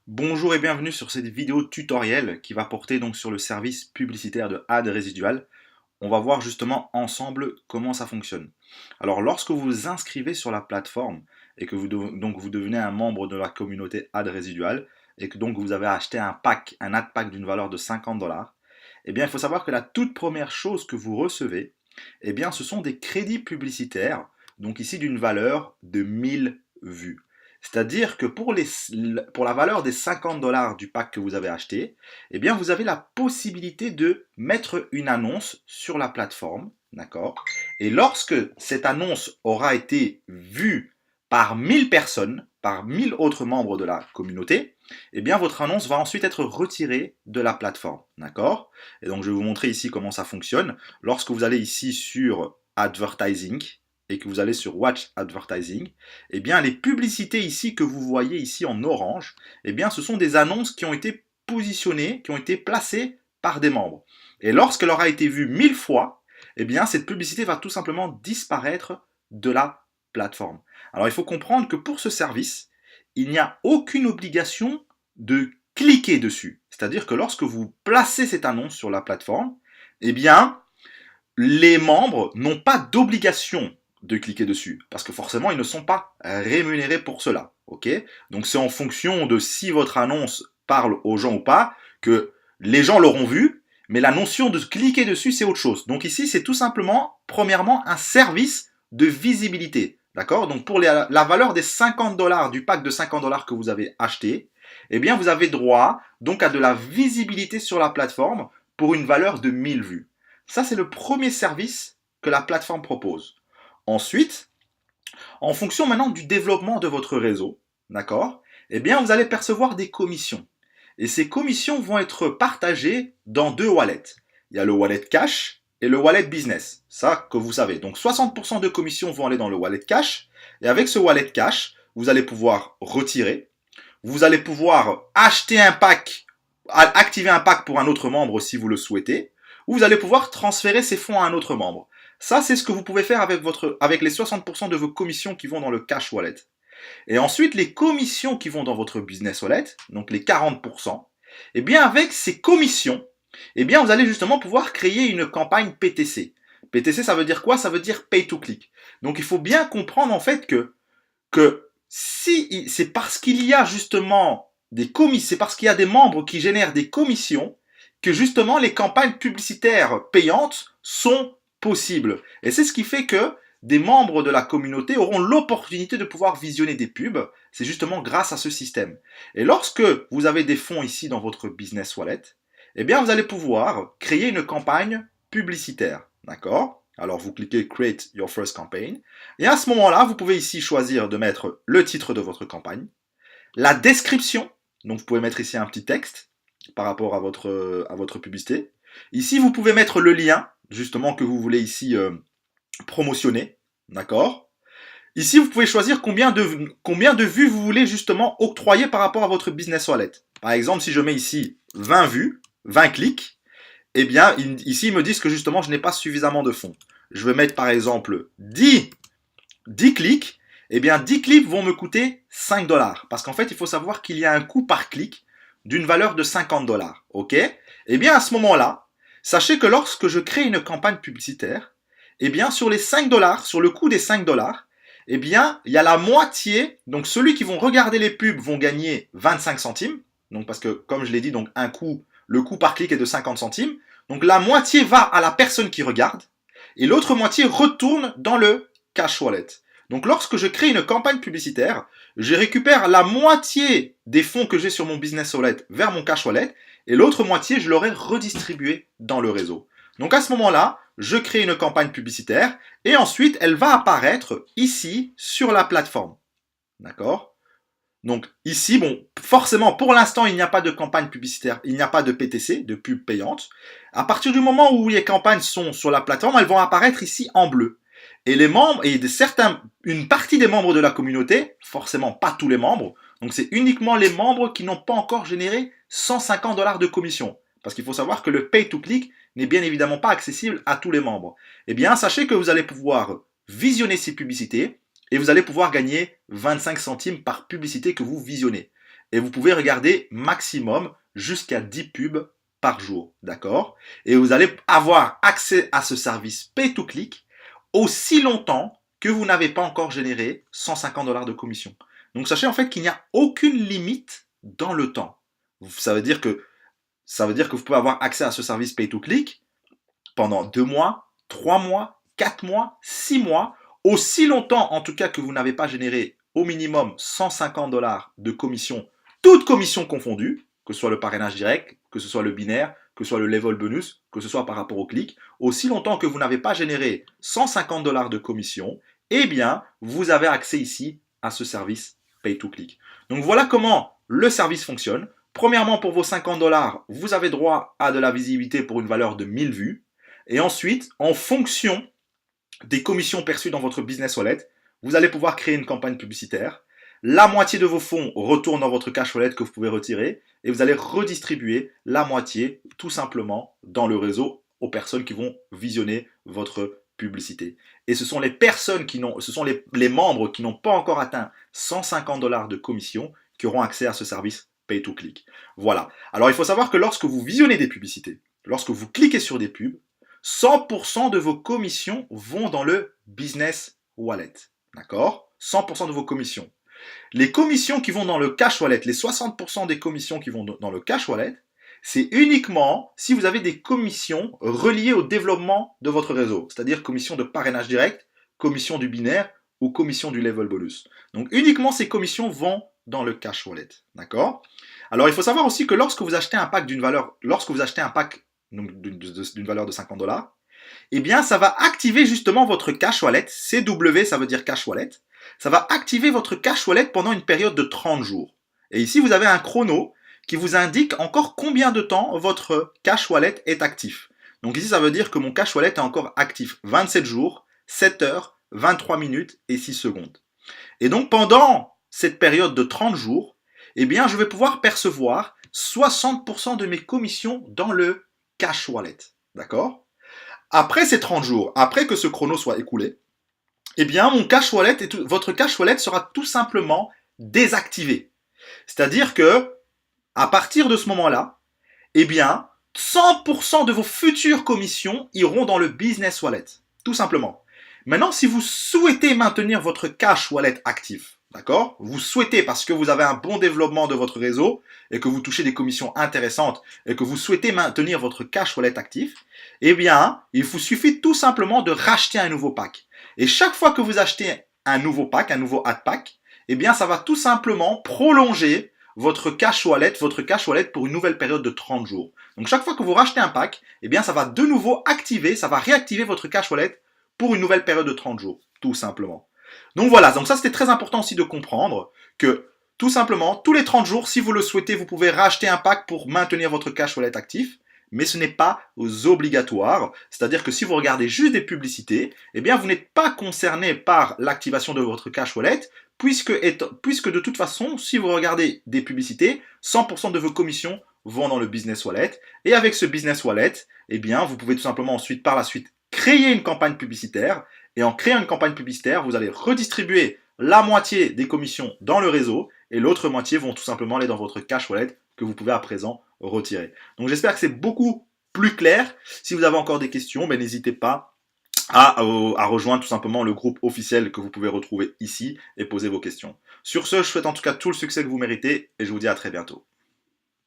Bonjour et bienvenue sur cette vidéo tutoriel qui va porter donc sur le service publicitaire de ad résidual. On va voir justement ensemble comment ça fonctionne. Alors lorsque vous vous inscrivez sur la plateforme et que vous devenez un membre de la communauté ad résidual et que donc vous avez acheté un ad pack d'une valeur de 50 $, eh bien il faut savoir que la toute première chose que vous recevez, eh bien ce sont des crédits publicitaires, donc ici d'une valeur de 1000 vues. C'est-à-dire que pour la valeur des 50 $ du pack que vous avez acheté, eh bien vous avez la possibilité de mettre une annonce sur la plateforme, d'accord? Et lorsque cette annonce aura été vue par 1000 personnes, par 1000 autres membres de la communauté, eh bien votre annonce va ensuite être retirée de la plateforme, d'accord? Et donc je vais vous montrer ici comment ça fonctionne. Lorsque vous allez ici sur Advertising, et que vous allez sur Watch Advertising, eh bien les publicités ici que vous voyez ici en orange, eh bien ce sont des annonces qui ont été positionnées, qui ont été placées par des membres. Et lorsqu'elle aura été vue 1000 fois, eh bien cette publicité va tout simplement disparaître de la plateforme. Alors il faut comprendre que pour ce service, il n'y a aucune obligation de cliquer dessus. C'est-à-dire que lorsque vous placez cette annonce sur la plateforme, eh bien les membres n'ont pas d'obligation de cliquer dessus, parce que forcément, ils ne sont pas rémunérés pour cela. Ok? Donc c'est en fonction de si votre annonce parle aux gens ou pas, que les gens l'auront vu, mais la notion de cliquer dessus, c'est autre chose. Donc ici, c'est tout simplement, premièrement, un service de visibilité. D'accord? Donc pour la valeur des 50 $ du pack de 50 $ que vous avez acheté, eh bien vous avez droit donc à de la visibilité sur la plateforme pour une valeur de 1000 vues. Ça, c'est le premier service que la plateforme propose. Ensuite, en fonction maintenant du développement de votre réseau, d'accord, eh bien, vous allez percevoir des commissions. Et ces commissions vont être partagées dans deux wallets. Il y a le wallet cash et le wallet business. Ça, que vous savez. Donc, 60% de commissions vont aller dans le wallet cash. Et avec ce wallet cash, vous allez pouvoir retirer. Vous allez pouvoir acheter un pack, activer un pack pour un autre membre si vous le souhaitez. Ou vous allez pouvoir transférer ces fonds à un autre membre. Ça, c'est ce que vous pouvez faire avec les 60% de vos commissions qui vont dans le cash wallet. Et ensuite, les commissions qui vont dans votre business wallet, donc les 40%, eh bien, avec ces commissions, eh bien, vous allez justement pouvoir créer une campagne PTC. PTC, ça veut dire quoi? Ça veut dire pay to click. Donc, il faut bien comprendre en fait que si c'est parce qu'il y a justement des commissions, c'est parce qu'il y a des membres qui génèrent des commissions que justement les campagnes publicitaires payantes sont possibles. Et c'est ce qui fait que des membres de la communauté auront l'opportunité de pouvoir visionner des pubs. C'est justement grâce à ce système. Et lorsque vous avez des fonds ici dans votre business wallet, eh bien vous allez pouvoir créer une campagne publicitaire. D'accord? Alors vous cliquez Create your first campaign. Et à ce moment-là, vous pouvez ici choisir de mettre le titre de votre campagne, la description. Donc vous pouvez mettre ici un petit texte par rapport à votre publicité. Ici, vous pouvez mettre le lien, justement, que vous voulez ici promotionner. D'accord? Ici, vous pouvez choisir combien de vues vous voulez justement octroyer par rapport à votre business wallet. Par exemple, si je mets ici 20 vues, 20 clics, eh bien, ici, ils me disent que justement, je n'ai pas suffisamment de fonds. Je vais mettre par exemple 10 clics. Eh bien, 10 clics vont me coûter 5 $. Parce qu'en fait, il faut savoir qu'il y a un coût par clic d'une valeur de 50 $. Ok? Eh bien, à ce moment-là, sachez que lorsque je crée une campagne publicitaire, eh bien, sur les 5 $, sur le coût des 5 $, eh bien, il y a la moitié. Donc, ceux qui vont regarder les pubs vont gagner 25 centimes. Donc, parce que, comme je l'ai dit, donc, le coût par clic est de 50 centimes. Donc, la moitié va à la personne qui regarde et l'autre moitié retourne dans le cash wallet. Donc lorsque je crée une campagne publicitaire, je récupère la moitié des fonds que j'ai sur mon business wallet vers mon cash wallet et l'autre moitié, je l'aurai redistribué dans le réseau. Donc à ce moment-là, je crée une campagne publicitaire et ensuite elle va apparaître ici sur la plateforme. D'accord? Donc ici, bon, forcément, pour l'instant, il n'y a pas de campagne publicitaire, il n'y a pas de PTC, de pub payante. À partir du moment où les campagnes sont sur la plateforme, elles vont apparaître ici en bleu. Et les membres, et une partie des membres de la communauté, forcément pas tous les membres, donc c'est uniquement les membres qui n'ont pas encore généré 150 $ de commission. Parce qu'il faut savoir que le pay to click n'est bien évidemment pas accessible à tous les membres. Eh bien, sachez que vous allez pouvoir visionner ces publicités et vous allez pouvoir gagner 25 centimes par publicité que vous visionnez. et vous pouvez regarder maximum jusqu'à 10 pubs par jour, d'accord? Et vous allez avoir accès à ce service pay-to-click aussi longtemps que vous n'avez pas encore généré 150 $ de commission. Donc sachez en fait qu'il n'y a aucune limite dans le temps. Ça veut dire que vous pouvez avoir accès à ce service pay-to-click pendant 2 mois, 3 mois, 4 mois, 6 mois, aussi longtemps en tout cas que vous n'avez pas généré au minimum 150 $ de commission, toutes commissions confondues, que ce soit le parrainage direct, que ce soit le binaire, que ce soit le level bonus, que ce soit par rapport au clic, aussi longtemps que vous n'avez pas généré 150 $ de commission, eh bien, vous avez accès ici à ce service pay-to-click. Donc voilà comment le service fonctionne. Premièrement, pour vos 50 $, vous avez droit à de la visibilité pour une valeur de 1000 vues. Et ensuite, en fonction des commissions perçues dans votre business wallet, vous allez pouvoir créer une campagne publicitaire. La moitié de vos fonds retourne dans votre cash wallet que vous pouvez retirer et vous allez redistribuer la moitié tout simplement dans le réseau aux personnes qui vont visionner votre publicité. Et ce sont les personnes les membres qui n'ont pas encore atteint 150 $ de commission qui auront accès à ce service pay-to-click. Voilà. Alors il faut savoir que lorsque vous visionnez des publicités, lorsque vous cliquez sur des pubs, 100% de vos commissions vont dans le business wallet. D'accord? 100% de vos commissions. Les commissions qui vont dans le cash wallet, les 60% des commissions qui vont dans le cash wallet, c'est uniquement si vous avez des commissions reliées au développement de votre réseau. C'est-à-dire commission de parrainage direct, commission du binaire ou commission du level bonus. Donc uniquement ces commissions vont dans le cash wallet. D'accord? Alors il faut savoir aussi que lorsque vous achetez un pack d'une valeur de 50 $, eh bien ça va activer justement votre cash wallet. CW, ça veut dire cash wallet. Ça va activer votre cash wallet pendant une période de 30 jours. Et ici, vous avez un chrono qui vous indique encore combien de temps votre cash wallet est actif. Donc ici, ça veut dire que mon cash wallet est encore actif 27 jours, 7 heures, 23 minutes et 6 secondes. Et donc pendant cette période de 30 jours, eh bien, je vais pouvoir percevoir 60% de mes commissions dans le cash wallet. D'accord? Après ces 30 jours, après que ce chrono soit écoulé, eh bien, votre cash wallet sera tout simplement désactivé. C'est-à-dire que, à partir de ce moment-là, eh bien, 100% de vos futures commissions iront dans le business wallet. Tout simplement. Maintenant, si vous souhaitez maintenir votre cash wallet actif, d'accord? Vous souhaitez parce que vous avez un bon développement de votre réseau et que vous touchez des commissions intéressantes et que vous souhaitez maintenir votre cash wallet actif, eh bien, il vous suffit tout simplement de racheter un nouveau pack. Et chaque fois que vous achetez un nouveau pack, un nouveau ad pack, eh bien, ça va tout simplement prolonger votre cash wallet pour une nouvelle période de 30 jours. Donc, chaque fois que vous rachetez un pack, eh bien, ça va de nouveau ça va réactiver votre cash wallet pour une nouvelle période de 30 jours, tout simplement. Donc voilà, donc ça c'était très important aussi de comprendre que tout simplement, tous les 30 jours, si vous le souhaitez, vous pouvez racheter un pack pour maintenir votre cash wallet actif. Mais ce n'est pas obligatoire. C'est-à-dire que si vous regardez juste des publicités, eh bien vous n'êtes pas concerné par l'activation de votre cash wallet, puisque de toute façon, si vous regardez des publicités, 100% de vos commissions vont dans le business wallet. Et avec ce business wallet, eh bien vous pouvez tout simplement ensuite, par la suite, créer une campagne publicitaire. Et en créant une campagne publicitaire, vous allez redistribuer la moitié des commissions dans le réseau et l'autre moitié vont tout simplement aller dans votre cash wallet que vous pouvez à présent retirer. Donc j'espère que c'est beaucoup plus clair. Si vous avez encore des questions, n'hésitez pas à rejoindre tout simplement le groupe officiel que vous pouvez retrouver ici et poser vos questions. Sur ce, je souhaite en tout cas tout le succès que vous méritez et je vous dis à très bientôt.